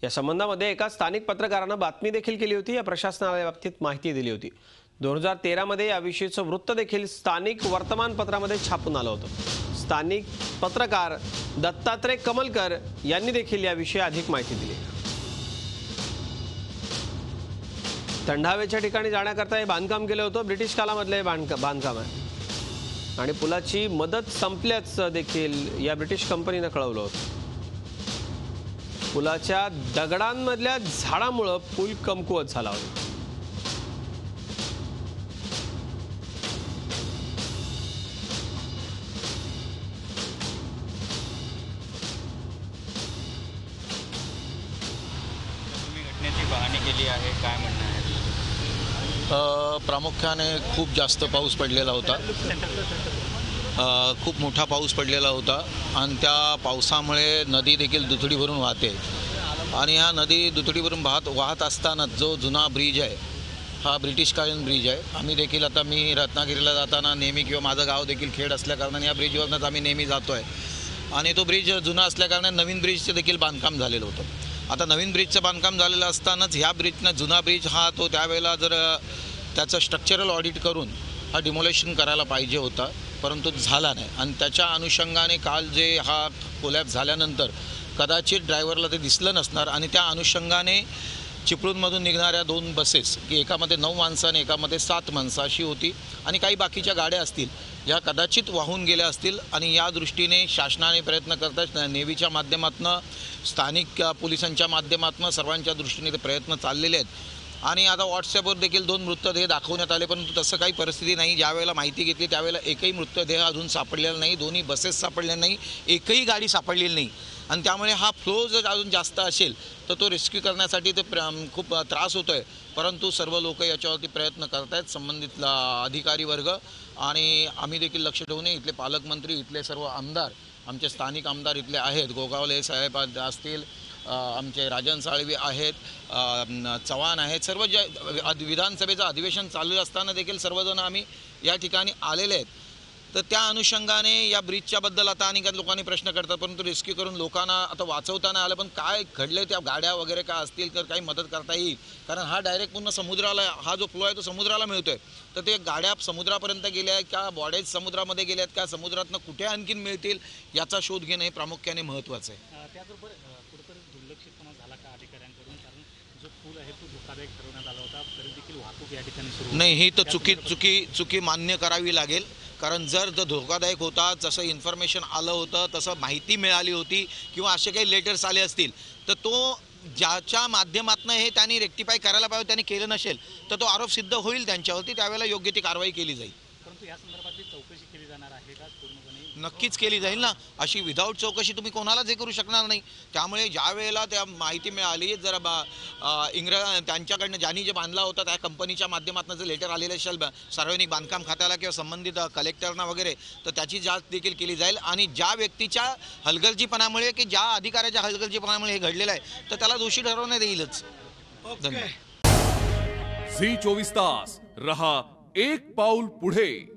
या संबंधामध्ये एका स्थानिक पत्रकाराने बातमी देखील केली होती। या प्रशासनाला याबाबतीत माहिती दिली होती। 2013 मध्ये याविषयीचं वृत्त देखील स्थानिक वर्तमानपत्रामध्ये छापून आलं होतं। स्थानिक पत्रकार दत्तात्रय कमलकर यांनी देखील याविषयी अधिक माहिती दिली। थंडावेच्या ठिकाणी जाण्याकरता हे बांधकाम केलं होतं। ब्रिटिश काळामधले बांधकाम आहे आणि पुलाची मदत संपल्याचं देखील या ब्रिटिश कंपनीने कळवलं होतं। पुलाच्या दगडांमधल्या झाडामुळे पूल कमकुवत झाला होता। तुम्ही घटनेची पाहणी केली आहे, काय म्हणणं आहे? प्रामुख्याने खूप जास्त पाऊस पडलेला होता। खूप मोठा पाऊस पडलेला होता आणि त्या पावसामुळे नदी देखील दुथडी भरून वाहते आणि ह्या नदी दुथडी भरून वाहत असताना जो जुना ब्रिज आहे हा ब्रिटिशकालीन ब्रिज आहे। आम्ही देखील आता मी रत्नागिरीला जाताना नेहमी किंवा माझं गाव देखील खेड असल्याकारणाने या ब्रिजवरनंच आम्ही नेहमी जातो आहे आणि तो ब्रिज जुना असल्याकारणाने नवीन ब्रिजचं देखील बांधकाम झालेलं होतं। आता नवीन ब्रिजचं बांधकाम झालेलं असतानाच ह्या ब्रिजनं जुना ब्रिज हा तो त्यावेळेला जर त्याचं स्ट्रक्चरल ऑडिट करून हा डिमोलेशन करायला पाहिजे होता, परंतु झाला नाही आणि त्याच्या अनुषंगाने काल जे हा कोलॅप्स झाल्यानंतर कदाचित ड्रायव्हरला ते दिसलं नसणार आणि त्या अनुषंगाने चिपळूणमधून निघणाऱ्या 2 बसेस की एकामध्ये 9 माणसं आणि एकामध्ये 7 माणसं अशी होती आणि काही बाकीच्या गाड्या असतील या कदाचित वाहून गेल्या असतील आणि या दृष्टीने शासनाने प्रयत्न करतात। नेव्हीच्या माध्यमातून स्थानिक पोलिसांच्या माध्यमातून सर्वांच्या दृष्टीने ते प्रयत्न चाललेले आहेत आणि आता व्हॉट्सॲपवर देखील 2 मृतदेह दाखवण्यात आले, परंतु तसं काही परिस्थिती नाही। ज्यावेळेला माहिती घेतली त्यावेळेला एकही मृतदेह अजून सापडलेला नाही, दोन्ही बसेस सापडल्या नाही, एकही गाडी सापडलेली नाही आणि त्यामुळे हा फ्लो जर अजून जास्त असेल तर तो रेस्क्यू करण्यासाठी ते खूप त्रास होतो आहे, परंतु सर्व लोक याच्यावरती प्रयत्न करत आहेत, संबंधित अधिकारी वर्ग आणि आम्ही देखील लक्ष ठेवून इथले पालकमंत्री, इथले सर्व आमदार, आमचे स्थानिक आमदार इथले आहेत, गोगावले साहेब असतील, आमचे राजन साळवी आहेत, चव्हाण आहेत, सर्व जे विधानसभेचं अधिवेशन चालू असताना देखील सर्वजण आम्ही या ठिकाणी आलेले आहेत। तर त्या अनुषंगाने या ब्रिजच्याबद्दल आता अनेक लोकांनी प्रश्न करतात, परंतु रेस्क्यू करून लोकांना आता वाचवताना आलं, पण काय घडले त्या गाड्या वगैरे काय असतील तर काही मदत करता येईल, कारण हा डायरेक्ट पूर्ण समुद्राला, हा जो फ्लो आहे तो समुद्राला मिळतोय, तर ते गाड्या समुद्रापर्यंत गेल्या आहेत का, बॉडीज समुद्रामध्ये गेल्या आहेत का, समुद्रातनं कुठे आणखीन मिळतील याचा शोध घेणं हे प्रामुख्याने महत्त्वाचं आहे। त्याचबरोबर कुठेतरी दुर्लक्षितपणा झाला का अधिकाऱ्यांकडून, कारण जो पूल आहे तो धोकादायक ठरवण्यात आला होता तरी देखील वाहतूक या ठिकाणी सुरू नाही, ही तर चुकी मान्य करावी लागेल, कारण जर धोकादायक होता, जसं इन्फॉर्मेशन आलं होतं, तसं माहिती मिळाली होती किंवा असे काही लेटर्स आले असतील तर तो ज्याच्या माध्यमातून हे त्यांनी रेक्टिफाय करायला पाहिजे त्यांनी केलं नसेल तर तो आरोप सिद्ध होईल त्यांच्यावरती, त्यावेळेला योग्य ती कारवाई केली जाईल। परंतु या संदर्भातली चौकशी केली जाणार आहे का पूर्णपणे? नक्कीच केली जाईल ना, अशी विदाऊट चौकशी तुम्ही कोणालाच हे करू शकणार नाही। त्यामुळे ज्या वेळेला त्या माहिती मिळाली, जर त्यांच्याकडनं ज्यांनी जे बांधला होता त्या कंपनीच्या माध्यमातून जर लेटर आलेलं असेल सार्वजनिक बांधकाम खात्याला किंवा संबंधित कलेक्टरना वगैरे, तर त्याची जांच देखील केली जाईल आणि ज्या व्यक्तीच्या हलगर्जीपणामुळे की ज्या अधिकाऱ्याच्या हलगर्जीपणामुळे हे घडलेलं आहे तर त्याला दोषी ठरवण्यात येईलच। धन्यवाद। झी 24 तास रहा एक पाऊल पुढे।